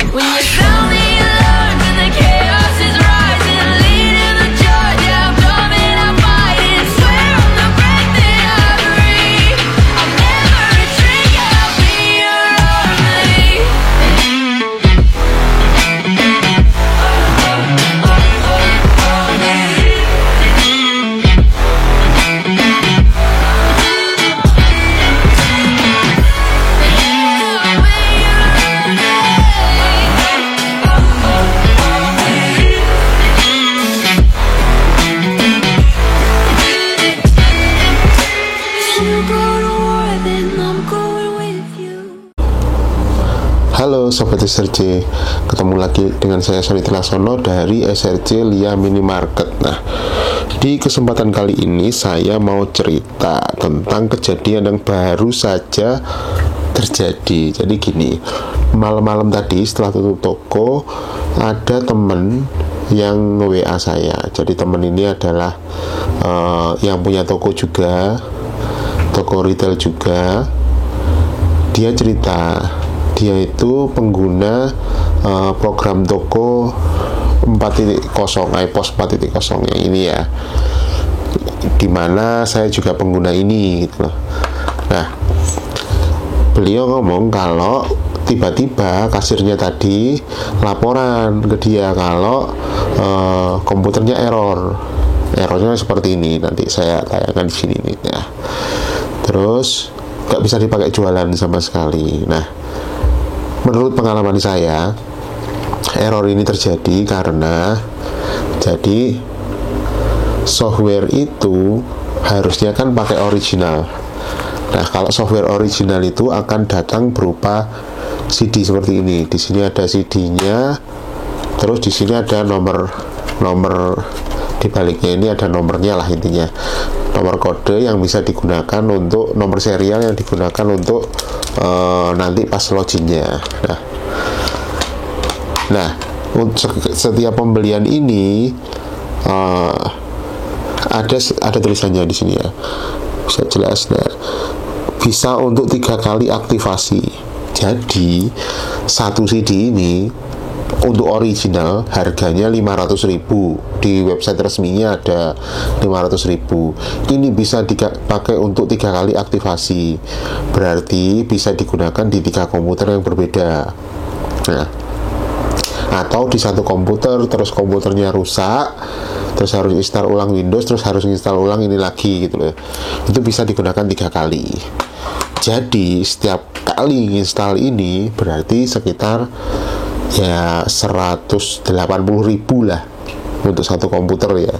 When you found me alone and the chaos is rising, leading the charge, yeah, I'm coming, I'm fighting. Swear on the breath that I breathe, I'll never retreat, yeah, I'll be your Halo Sobat SRC, ketemu lagi dengan saya Sony Tilasono dari SRC Lia Minimarket. Nah, di kesempatan kali ini saya mau cerita tentang kejadian yang baru saja terjadi. Jadi gini, malam-malam tadi setelah tutup toko, ada temen yang nge-WA saya. Jadi temen ini adalah yang punya toko juga, toko retail juga. Dia cerita dia itu pengguna program toko 4.0, iPos 4.0 yang ini ya, dimana saya juga pengguna ini gitu loh. Nah, beliau ngomong kalau tiba-tiba kasirnya tadi laporan ke dia kalau komputernya errornya seperti ini. Nanti saya tayangkan di sini nih ya. Terus gak bisa dipakai jualan sama sekali. Nah, menurut pengalaman saya, error ini terjadi karena jadi software itu harusnya kan pakai original. Nah, kalau software original itu akan datang berupa CD seperti ini. Di sini ada CD-nya, terus di sini ada nomor di baliknya ini ada nomornya lah, intinya nomor kode yang bisa digunakan untuk nomor serial yang digunakan untuk nanti pas loginnya. Nah, setiap pembelian ini ada tulisannya di sini ya, bisa jelas. Nah, bisa untuk 3 kali aktivasi. Jadi satu CD ini untuk original harganya 500.000, di website resminya ada 500.000. Ini bisa dipakai untuk 3 kali aktivasi, berarti bisa digunakan di 3 komputer yang berbeda. Nah, atau di satu komputer terus komputernya rusak, terus harus install ulang Windows, terus harus install ulang ini lagi gitu loh. Itu bisa digunakan 3 kali. Jadi setiap kali install ini berarti sekitar ya 180.000 lah untuk satu komputer ya,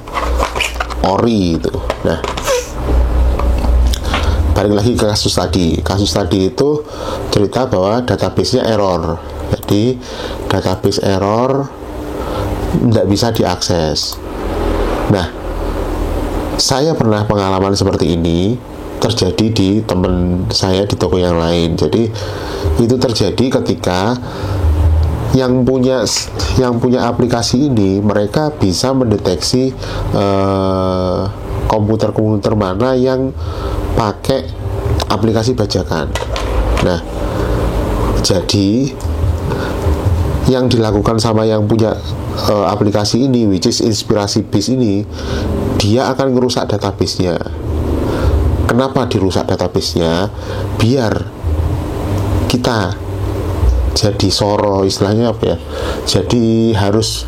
ori itu. Nah, balik lagi ke kasus tadi itu cerita bahwa database-nya error. Jadi database error, tidak bisa diakses. Nah, saya pernah pengalaman seperti ini terjadi di teman saya di toko yang lain. Jadi itu terjadi ketika yang punya aplikasi ini, mereka bisa mendeteksi komputer mana yang pakai aplikasi bajakan. Nah, jadi yang dilakukan sama yang punya aplikasi ini, which is Inspirasi.biz ini, dia akan merusak database-nya. Kenapa dirusak database-nya? Biar kita jadi soro, istilahnya apa ya, jadi harus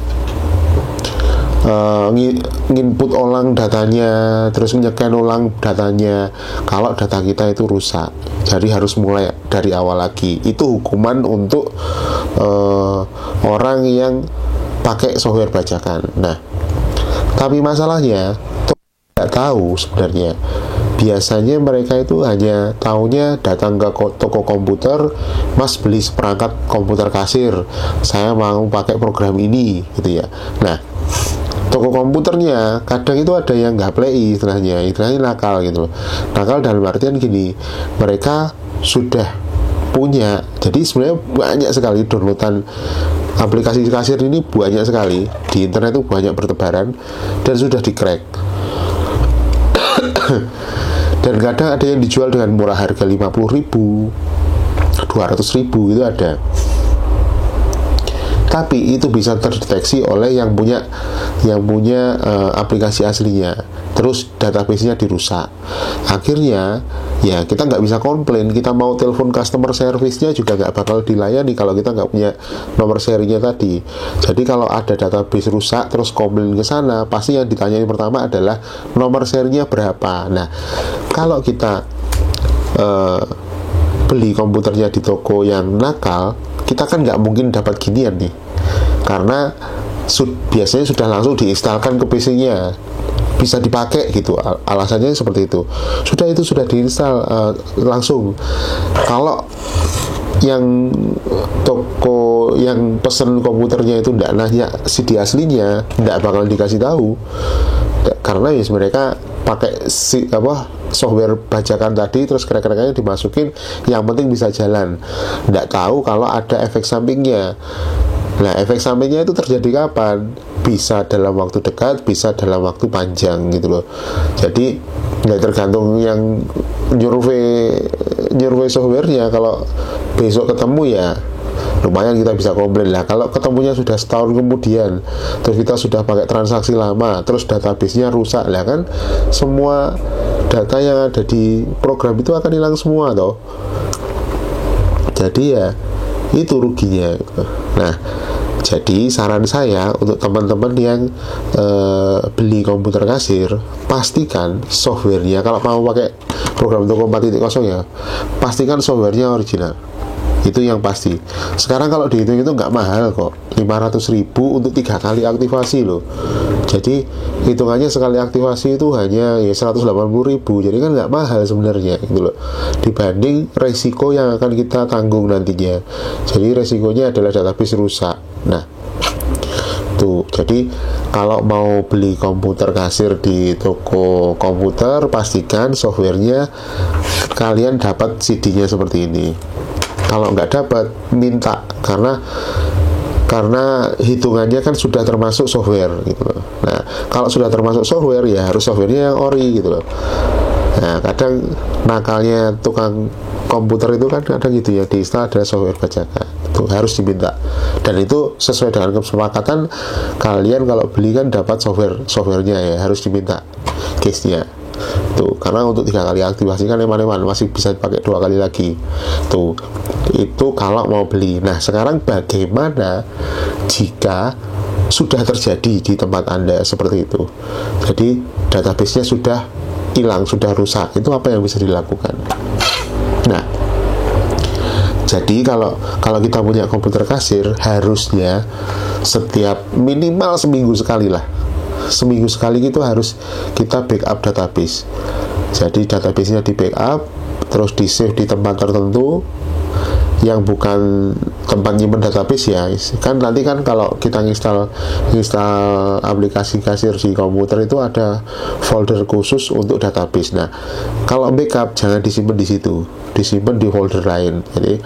nginput ulang datanya, terus menyekan ulang datanya kalau data kita itu rusak. Jadi harus mulai dari awal lagi. Itu hukuman untuk orang yang pakai software bajakan. Nah, tapi masalahnya tidak tahu sebenarnya. Biasanya mereka itu hanya taunya datang ke toko komputer, Mas beli seperangkat komputer kasir, saya mau pakai program ini gitu ya. Nah, toko komputernya kadang itu ada yang nggak play, istilahnya nakal gitu. Nakal dalam artian gini, mereka sudah punya, jadi sebenarnya banyak sekali downloadan aplikasi kasir ini, banyak sekali di internet itu, banyak bertebaran dan sudah di-crack. Dan kadang ada yang dijual dengan murah harga 50.000, 200.000 itu ada. tapi itu bisa terdeteksi oleh yang punya aplikasi aslinya, terus database-nya dirusak. Akhirnya ya kita nggak bisa komplain, kita mau telepon customer service-nya juga nggak bakal dilayani kalau kita nggak punya nomor serinya tadi. Jadi kalau ada database rusak terus komplain ke sana, pasti yang ditanyain pertama adalah nomor serinya berapa. Nah, kalau kita beli komputernya di toko yang nakal, kita kan nggak mungkin dapat ginian nih, karena biasanya sudah langsung diinstalkan ke PC-nya, bisa dipakai gitu, alasannya seperti itu. Sudah diinstal langsung. Kalau yang toko yang pesen komputernya itu nggak nanya CD aslinya, nggak bakal dikasih tahu, karena ya mereka pakai software bajakan tadi, terus krek-kreknya dimasukin, yang penting bisa jalan, nggak tahu kalau ada efek sampingnya. Nah, efek sampingnya itu terjadi kapan? Bisa dalam waktu dekat, bisa dalam waktu panjang gitu loh. Jadi nggak tergantung yang nyurvei softwarenya. Kalau besok ketemu ya lumayan kita bisa komplain lah. Kalau ketemunya sudah setahun kemudian, terus kita sudah pakai transaksi lama, terus database-nya rusak lah, kan semua data yang ada di program itu akan hilang semua toh. Jadi ya itu ruginya. Nah, jadi saran saya untuk teman-teman yang beli komputer kasir, pastikan softwarenya, kalau mau pakai program toko 4.0 ya, pastikan softwarenya original. Itu yang pasti. Sekarang kalau dihitung itu nggak mahal kok, 500.000 untuk 3 kali aktivasi loh. Jadi hitungannya sekali aktivasi itu hanya ya 180.000. Jadi kan nggak mahal sebenarnya gitu loh, dibanding resiko yang akan kita tanggung nantinya. Jadi resikonya adalah database rusak. Nah tuh, jadi kalau mau beli komputer kasir di toko komputer, pastikan softwarenya kalian dapat CD-nya seperti ini. Kalau nggak dapat, minta, karena hitungannya kan sudah termasuk software gitu loh. Nah, kalau sudah termasuk software ya harus softwarenya yang ori gitu loh. Nah, kadang nakalnya tukang komputer itu kan kadang gitu ya, diinstal ada software bajakan, itu harus diminta. Dan itu sesuai dengan kesepakatan kalian, kalau beli kan dapat softwarenya ya, harus diminta case-nya tuh, karena untuk 3 kali aktivasi kan eman-eman masih bisa dipakai 2 kali lagi tuh. Itu kalau mau beli. Nah, sekarang bagaimana jika sudah terjadi di tempat Anda seperti itu? Jadi database-nya sudah hilang, sudah rusak, itu apa yang bisa dilakukan? Nah, jadi kalau kita punya komputer kasir, harusnya setiap minimal seminggu sekali lah, seminggu sekali itu harus kita backup database. Jadi database-nya di backup, terus di save di tempat tertentu yang bukan tempat nyimpen database ya. Kan nanti kan kalau kita install aplikasi kasir di komputer itu ada folder khusus untuk database. Nah, kalau backup jangan disimpan di situ, disimpan di folder lain. Jadi,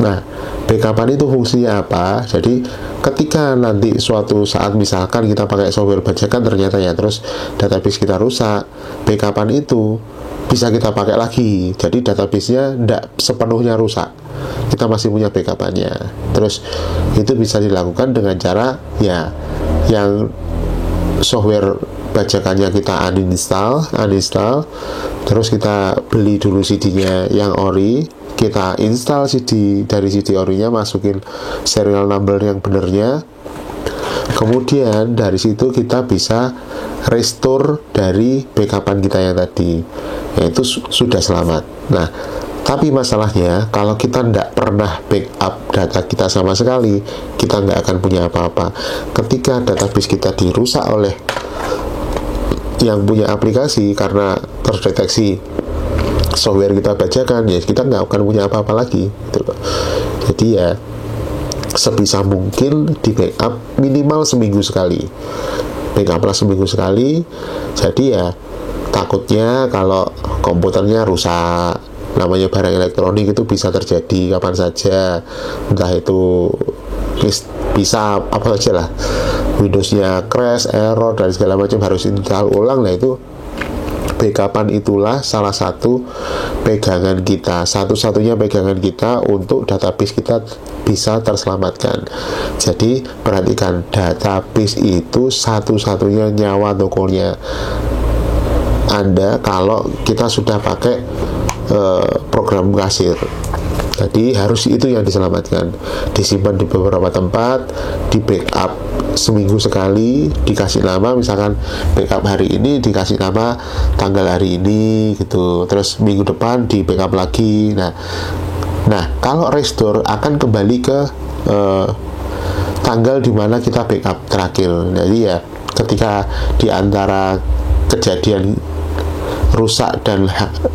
nah, backupan itu fungsinya apa? Jadi ketika nanti suatu saat misalkan kita pakai software bajakan ternyata ya, terus database kita rusak, backupan itu bisa kita pakai lagi. Jadi database-nya tidak sepenuhnya rusak, kita masih punya backupannya. Terus itu bisa dilakukan dengan cara ya, yang software bajakannya kita uninstall, terus kita beli dulu CD-nya yang ori, kita install dari CD orinya, masukin serial number yang benernya, kemudian dari situ kita bisa restore dari backupan kita yang tadi, yaitu sudah selamat. Nah, tapi masalahnya kalau kita tidak pernah backup data kita sama sekali, kita nggak akan punya apa-apa. Ketika database kita dirusak oleh yang punya aplikasi karena terdeteksi software kita bajakan, ya kita nggak akan punya apa-apa lagi gitu loh. Jadi ya sebisa mungkin di backup minimal seminggu sekali, backuplah seminggu sekali. Jadi ya takutnya kalau komputernya rusak, namanya barang elektronik itu bisa terjadi kapan saja, entah itu bisa apa saja lah, Windows-nya crash, error dan segala macam, harus install ulang. Nah, itu backupan itulah salah satu pegangan kita, satu-satunya pegangan kita untuk database kita bisa terselamatkan. Jadi perhatikan, database itu satu-satunya nyawa tokonya Anda kalau kita sudah pakai program kasir. Jadi harus itu yang diselamatkan, disimpan di beberapa tempat, di backup seminggu sekali, dikasih nama, misalkan backup hari ini dikasih nama tanggal hari ini gitu, terus minggu depan di backup lagi. Nah kalau restore akan kembali ke tanggal dimana kita backup terakhir. Jadi ya ketika di antara kejadian rusak dan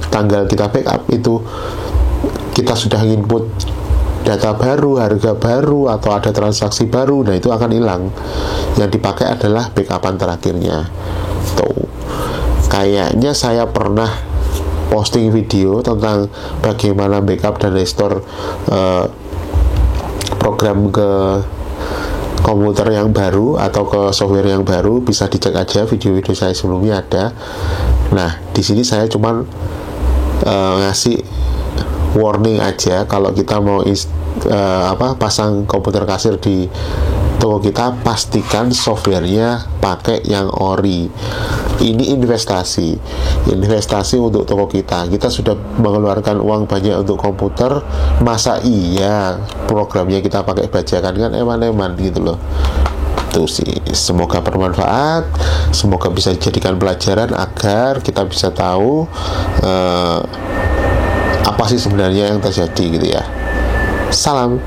tanggal kita backup itu kita sudah input data baru, harga baru, atau ada transaksi baru, nah itu akan hilang. Yang dipakai adalah backupan terakhirnya. Tuh, kayaknya saya pernah posting video tentang bagaimana backup dan restore program ke komputer yang baru atau ke software yang baru. Bisa dicek aja video-video saya sebelumnya ada. Nah, di sini saya cuman ngasih warning aja, kalau kita mau pasang komputer kasir di toko kita, pastikan softwarenya pakai yang ori. Ini investasi untuk toko kita. Kita sudah mengeluarkan uang banyak untuk komputer, masa iya programnya kita pakai bajakan? Kan eman-eman gitu loh. Itu sih, semoga bermanfaat, semoga bisa dijadikan pelajaran agar kita bisa tahu apa sih sebenarnya yang terjadi gitu ya. Salam.